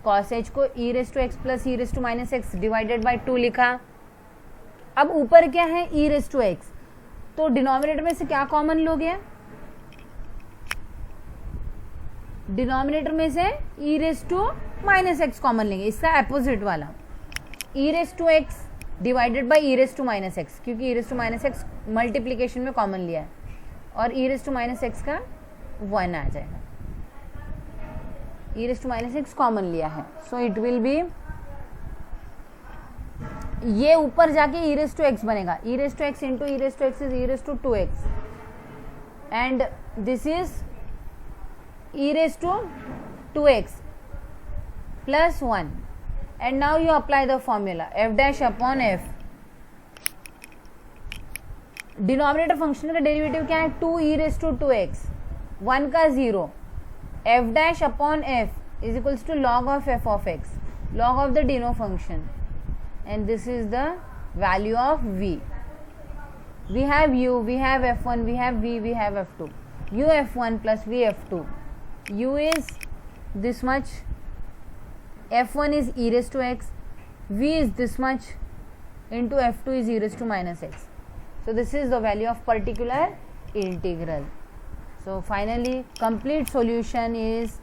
cos h को e raised to x plus e raised to minus x divided by 2 लिखा. अब ऊपर क्या है? e raised to x, तो डिनोमिनेटर में से क्या कॉमन लोगे? डिनोमिनेटर में से e raised to minus x common लेंगे, इसका अपोजिट वाला e raised to x divided by e raised to minus x, क्योंकि e raised to minus x multiplication में कॉमन लिया है और e raised to minus x का 1 आ जाएगा. e raised to minus x common लिया है, सो इट विल बी, ये ऊपर जाके e raised to x बनेगा, e raised to x into e raised to x is e raised to 2x and this is e raised to 2x plus 1 and now you apply the formula f dash upon f. Denominator function का derivative क्या है? 2 e raised to 2x, 1 का 0, f dash upon f is equals to log of f of x, log of the deno function, and this is the value of v. We have u, we have f1, we have v, we have f2. u f1 plus v f2. u is this much, f1 is e raised to x, v is this much into f2 is e raised to minus x. So this is the value of particular integral. So finally complete solution is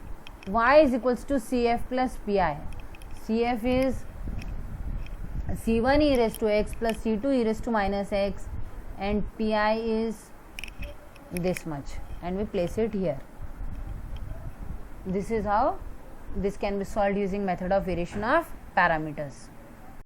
y is equals to cf plus pi. cf is c1 e raised to x plus c2 e raised to minus x and pi is this much and we place it here. This is how this can be solved using method of variation of parameters.